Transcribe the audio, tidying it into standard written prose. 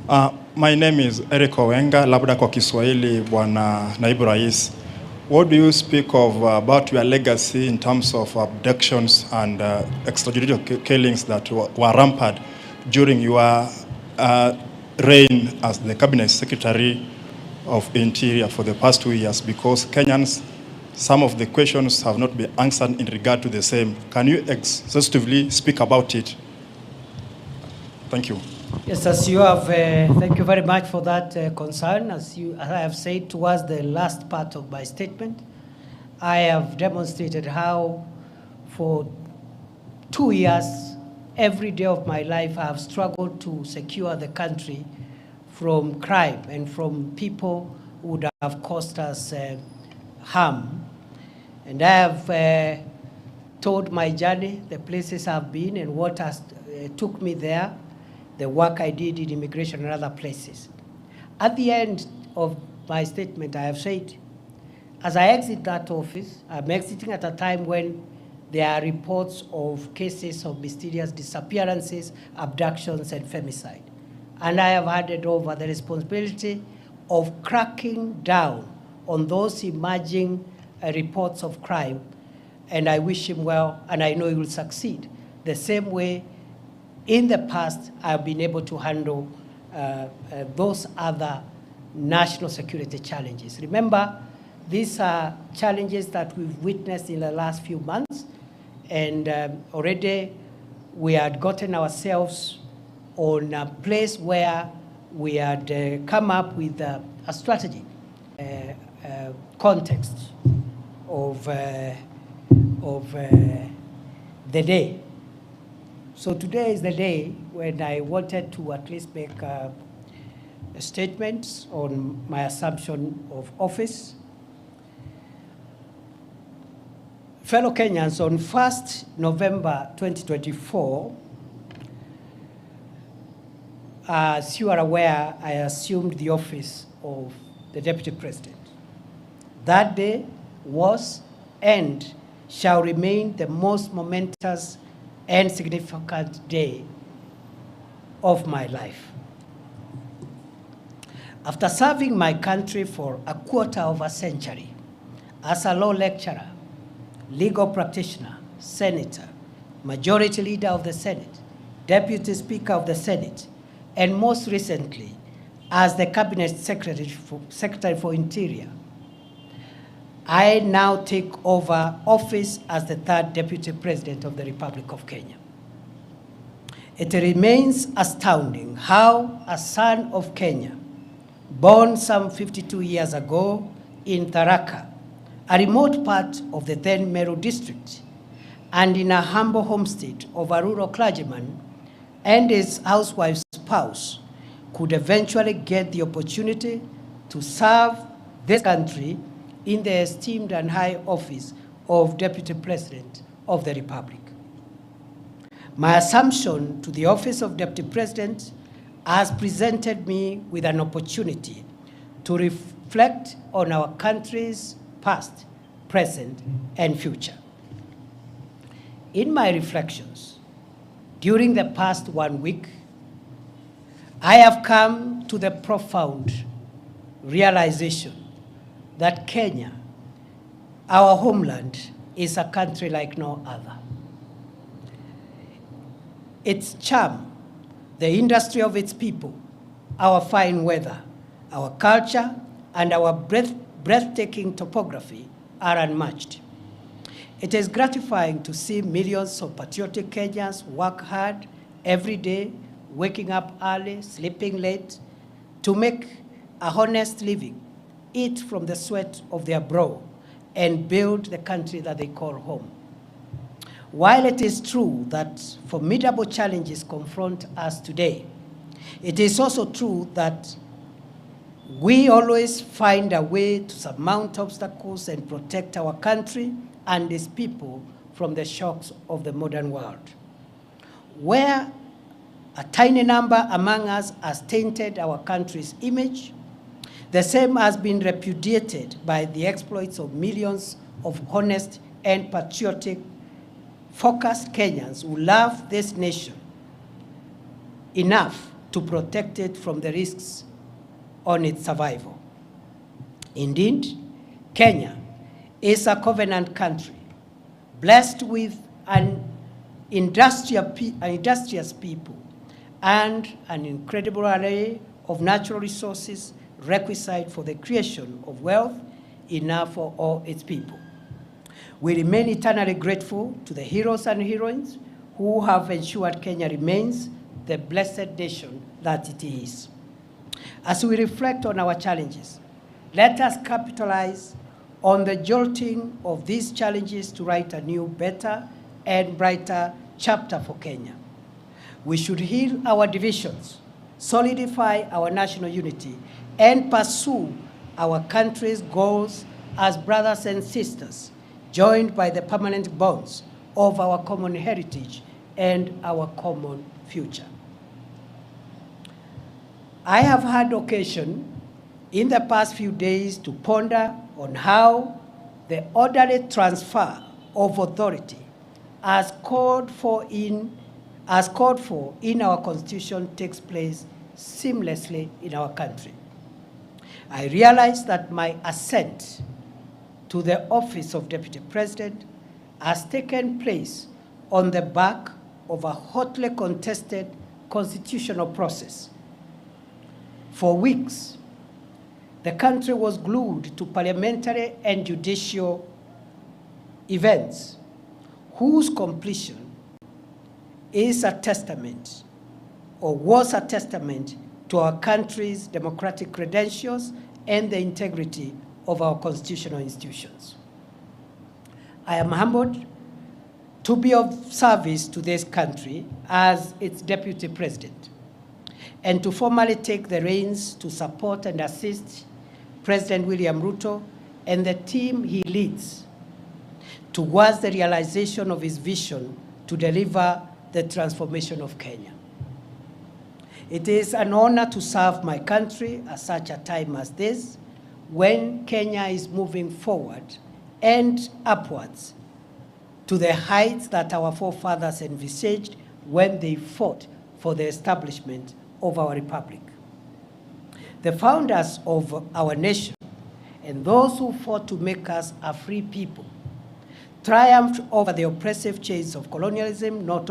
My name is Eric Owenga, labda kwa Kiswahili Bwana Naibu Rais. What do you speak of about your legacy in terms of abductions and extrajudicial killings that were rampant during your reign as the Cabinet Secretary of Interior for the past 2 years? Because Kenyans, some of the questions have not been answered in regard to the same. Can you exhaustively speak about it? Thank you. Yes, as you have, thank you very much for that concern. As I have said towards the last part of my statement, I have demonstrated how for 2 years, every day of my life, I have struggled to secure the country from crime and from people who would have caused us harm. And I have told my journey, the places I've been and what has took me there, the work I did in immigration and other places. At the end of my statement, I have said, as I exit that office, I'm exiting at a time when there are reports of cases of mysterious disappearances, abductions, and femicide. And I have handed over the responsibility of cracking down on those emerging reports of crime. And I wish him well, and I know he will succeed. The same way in the past, I've been able to handle those other national security challenges. Remember, these are challenges that we've witnessed in the last few months, and already we had gotten ourselves on a place where we had come up with a strategy, context of the day. So today is the day when I wanted to at least make a statement on my assumption of office. Fellow Kenyans, on 1st November 2024, as you are aware, I assumed the office of the Deputy President. That day was and shall remain the most momentous and significant day of my life. After serving my country for a quarter of a century as a law lecturer, legal practitioner, senator, majority leader of the Senate, deputy speaker of the Senate, and most recently as the Cabinet Secretary for Interior, I now take over office as the third Deputy President of the Republic of Kenya. It remains astounding how a son of Kenya, born some 52 years ago in Tharaka, a remote part of the then Meru district, and in a humble homestead of a rural clergyman and his housewife's spouse, could eventually get the opportunity to serve this country in the esteemed and high office of Deputy President of the Republic. My assumption to the office of Deputy President has presented me with an opportunity to reflect on our country's past, present, and future. In my reflections, during the past 1 week, I have come to the profound realization that Kenya, our homeland, is a country like no other. Its charm, the industry of its people, our fine weather, our culture, and our breathtaking topography are unmatched. It is gratifying to see millions of patriotic Kenyans work hard every day, waking up early, sleeping late, to make a honest living, eat from the sweat of their brow, and build the country that they call home. While it is true that formidable challenges confront us today, it is also true that we always find a way to surmount obstacles and protect our country and its people from the shocks of the modern world. Where a tiny number among us has tainted our country's image, the same has been repudiated by the exploits of millions of honest and patriotic, focused Kenyans who love this nation enough to protect it from the risks on its survival. Indeed, Kenya is a covenant country, blessed with an industrious people and an incredible array of natural resources requisite for the creation of wealth enough for all its people. We remain eternally grateful to the heroes and heroines who have ensured Kenya remains the blessed nation that it is. As we reflect on our challenges, let us capitalize on the jolting of these challenges to write a new, better, and brighter chapter for Kenya. We should heal our divisions, solidify our national unity, and pursue our country's goals as brothers and sisters, joined by the permanent bonds of our common heritage and our common future. I have had occasion in the past few days to ponder on how the orderly transfer of authority as called for in our Constitution takes place seamlessly in our country. I realize that my ascent to the office of Deputy President has taken place on the back of a hotly contested constitutional process. For weeks, the country was glued to parliamentary and judicial events whose completion is a testament, or was a testament, to our country's democratic credentials and the integrity of our constitutional institutions. I am humbled to be of service to this country as its Deputy President, and to formally take the reins to support and assist President William Ruto and the team he leads towards the realization of his vision to deliver the transformation of Kenya. It is an honor to serve my country at such a time as this, when Kenya is moving forward and upwards to the heights that our forefathers envisaged when they fought for the establishment of our republic. The founders of our nation and those who fought to make us a free people triumphed over the oppressive chains of colonialism, not